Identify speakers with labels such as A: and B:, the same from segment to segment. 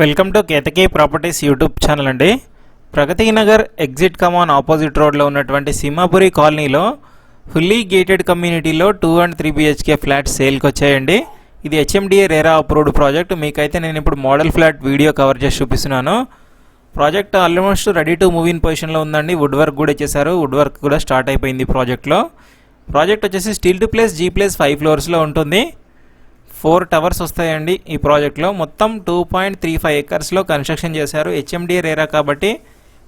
A: Welcome to Ketaki properties YouTube channel అండి. Pragathi Nagar exit కమాన్ opposite రోడ్లో ఉన్నటువంటి సింహాపురి కాలనీలో ఫుల్లీ గేటెడ్ కమ్యూనిటీలో 2 and 3 BHK ఫ్లాట్స్ సేల్కి వచ్చాయండి. ఇది HMDA రేరా అప్రూవ్డ్ ప్రాజెక్ట్. మీకైతే నేను ఇప్పుడు మోడల్ ఫ్లాట్ వీడియో కవర్ చేసి చూపిస్తున్నాను. Project almost ready to move in పొజిషన్లో ఉందండి. వుడ్ వర్క్ కూడా చేశారు. వుడ్ వర్క్ కూడా స్టార్ట్ అయిపోయింది ప్రాజెక్ట్లో. ప్రాజెక్ట్ వచ్చేసి స్టీల్ టు ప్లేస్ G+5 ఫ్లోర్స్లో ఉంటుంది. 4 టవర్స్ వస్తాయండి ఈ ప్రాజెక్ట్లో. మొత్తం 2.35 acres కన్స్ట్రక్షన్ చేశారు. HMDA రేరా కాబట్టి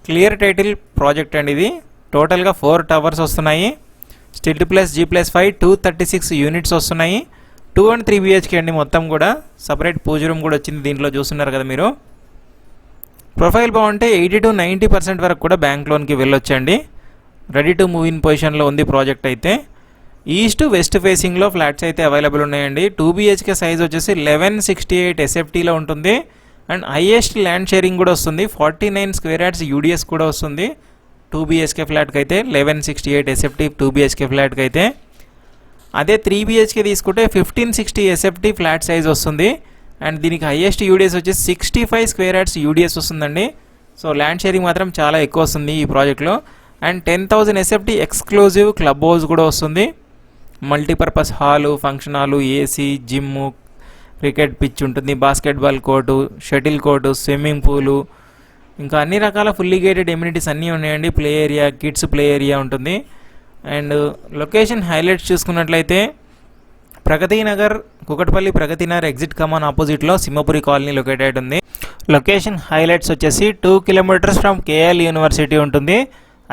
A: క్లియర్ టైటిల్ ప్రాజెక్ట్ అండి ఇది. టోటల్గా 4 టవర్స్ వస్తున్నాయి. Steel to place G+5 236 units వస్తున్నాయి. 2 and 3 BHK అండి మొత్తం కూడా. సపరేట్ పూజ రూమ్ కూడా వచ్చింది దీంట్లో, చూస్తున్నారు కదా మీరు. ప్రొఫైల్ బాగుంటే 80 to 90% వరకు కూడా బ్యాంక్ లోన్కి వెళ్ళొచ్చండి. రెడీ టు మూవ్ ఇన్ పొజిషన్లో ఉంది ప్రాజెక్ట్ అయితే. ఈస్ట్ వెస్ట్ ఫేసింగ్లో ఫ్లాట్స్ అయితే అవైలబుల్ ఉన్నాయండి. 2 BHK సైజ్ వచ్చేసి 1168 SFTలో ఉంటుంది. అండ్ హైయెస్ట్ ల్యాండ్ షేరింగ్ కూడా వస్తుంది. 49 square yards UDS కూడా వస్తుంది 2 BHK ఫ్లాట్కి అయితే. 1168 SFT 2 BHK ఫ్లాట్కి అయితే. అదే 3 BHK తీసుకుంటే 1560 SFT ఫ్లాట్ సైజ్ వస్తుంది. అండ్ దీనికి హైయెస్ట్ UDS వచ్చేసి 65 square yards UDS వస్తుందండి. సో ల్యాండ్ షేరింగ్ మాత్రం చాలా ఎక్కువ వస్తుంది ఈ ప్రాజెక్ట్లో. And 10,000 SFT exclusive club house కూడా వస్తుంది. Multipurpose hall, function hall, AC, gym, cricket pitch ఉంటుంది, basketball court, shuttle court, swimming pool, ఇంకా అన్ని రకాల ఫుల్లీ గేటెడ్ ఎమ్యూనిటీస్ అన్నీ ఉన్నాయండి. Play area, kids play area ఉంటుంది. అండ్ లొకేషన్ హైలైట్స్ చూసుకున్నట్లయితే ప్రగతి నగర్, కుకట్పల్లి ప్రగతి నగర్ ఎగ్జిట్ కమాన్ ఆపోజిట్లో సింహపురి కాలనీ లొకేటెడ్ ఉంది. లొకేషన్ హైలైట్స్ వచ్చేసి 2 kilometers ఫ్రమ్ KL యూనివర్సిటీ ఉంటుంది.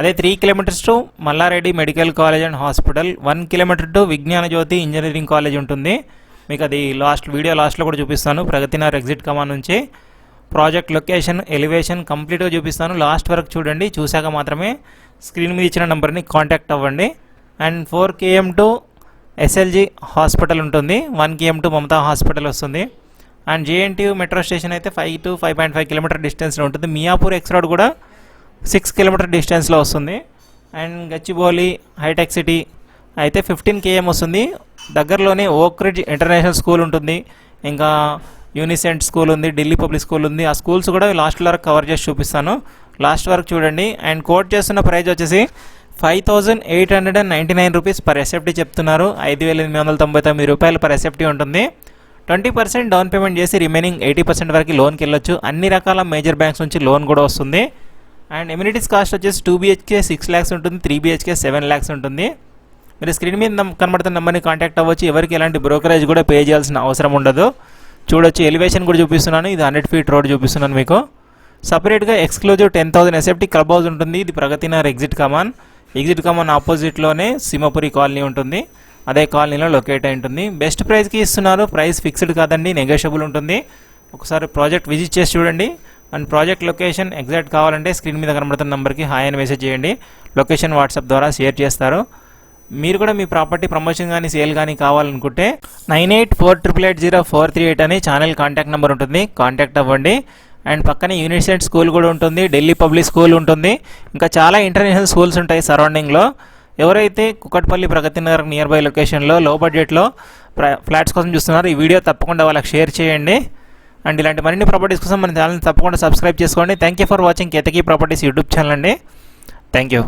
A: అదే 3 kilometers to Malla Reddy medical college and hospital, 1 kilometer to Vignana Jyothi engineering college ఉంటుంది. మీకు అది వీడియో లాస్ట్లో కూడా చూపిస్తాను. ప్రగతి నగర్ ఎగ్జిట్ కమాన్ నుంచి ప్రాజెక్ట్ లొకేషన్, ఎలివేషన్ కంప్లీట్గా చూపిస్తాను. లాస్ట్ వరకు చూడండి. చూశాక మాత్రమే స్క్రీన్ మీద ఇచ్చిన నెంబర్ని కాంటాక్ట్ అవ్వండి. And 4 km to SLG hospital ఉంటుంది. 1 km టు మమతా హాస్పిటల్ వస్తుంది. అండ్ JNTU మెట్రో స్టేషన్ అయితే 5 to 5.5 kilometer డిస్టెన్స్లో ఉంటుంది. మియాపూర్ ఎక్స్ రోడ్ కూడా 6 kilometer డిస్టెన్స్లో వస్తుంది. అండ్ గచ్చిబౌలి హైటెక్ సిటీ అయితే 15 km వస్తుంది. దగ్గరలోనే ఓక్ రిడ్జ్ ఇంటర్నేషనల్ స్కూల్ ఉంటుంది. ఇంకా యూనిసెంట్ స్కూల్ ఉంది, ఢిల్లీ పబ్లిక్ స్కూల్ ఉంది. ఆ స్కూల్స్ కూడా లాస్ట్ వరకు కవర్ చేసి చూపిస్తాను. లాస్ట్ వరకు చూడండి. అండ్ కోట్ చేస్తున్న ప్రైస్ వచ్చేసి 5,899 రూపీస్ పర్ SFT చెప్తున్నారు. 5,899 రూపాయలు పర్ SFT ఉంటుంది. 20% డౌన్ పేమెంట్ చేసి రిమైనింగ్ 80% వరకు లోన్కి వెళ్ళొచ్చు. అన్ని రకాల మేజర్ బ్యాంక్స్ నుంచి లోన్ కూడా వస్తుంది. అండ్ ఎమ్యూనిటీస్ కాస్ట్ వచ్చేసి 2 BHK 6 lakhs ఉంటుంది, 3 BHK 7 lakhs ఉంటుంది. మీరు స్క్రీన్ మీద కనబడుతున్న నెంబర్ని కాంటాక్ట్ అవ్వచ్చు. ఎవరికి ఎలాంటి బ్రోకరేజ్ కూడా పే చేయాల్సిన అవసరం ఉండదు. చూడొచ్చు. ఎలివేషన్ కూడా చూపిస్తున్నాను. ఇది 100 feet రోడ్ చూపిస్తున్నాను మీకు. సపరేట్గా ఎక్స్క్లూజివ్ 10,000 SFT క్లబ్ హౌస్ ఉంటుంది. ఇది ప్రగతి నగర్ ఎగ్జిట్ కమాన్ ఆపోజిట్లోనే సింహపురి కాలనీ ఉంటుంది. అదే కాలనీలో లొకేట్ అయి ఉంటుంది. బెస్ట్ ప్రైస్కి ఇస్తున్నారు. ప్రైస్ ఫిక్స్డ్ కాదండి, నెగోషియబుల్ ఉంటుంది. ఒకసారి ప్రాజెక్ట్ విజిట్ చేసి చూడండి. అండ్ ప్రాజెక్ట్ లొకేషన్ ఎగ్జాక్ట్ కావాలంటే స్క్రీన్ మీద కనబడుతున్న నెంబర్కి హాయ్ అని మెసేజ్ చేయండి. లొకేషన్ వాట్సాప్ ద్వారా షేర్ చేస్తారు. మీరు కూడా మీ ప్రాపర్టీ ప్రమోషన్ కానీ సేల్ కానీ కావాలనుకుంటే 9848804338 అని ఛానల్ కాంటాక్ట్ నెంబర్ ఉంటుంది. కాంటాక్ట్ అవ్వండి. అండ్ పక్కనే యూనిసెంట్ స్కూల్ కూడా ఉంటుంది, ఢిల్లీ పబ్లిక్ స్కూల్ ఉంటుంది. ఇంకా చాలా ఇంటర్నేషనల్ స్కూల్స్ ఉంటాయి సరౌండింగ్లో. ఎవరైతే కుకట్పల్లి ప్రగతి నగర్ నియర్ బై లొకేషన్లో లో బడ్జెట్లో ఫ్లాట్స్ కోసం చూస్తున్నారో ఈ వీడియో తప్పకుండా వాళ్ళకి షేర్ చేయండి. అండ్ ఇలాంటి మరిన్ని ప్రాపర్టీస్ కోసం మన ఛానల్ని తప్పకుండా సబ్స్క్రైబ్ చేసుకోండి. Thank you for watching Ketaki properties YouTube channel అండి. Thank you.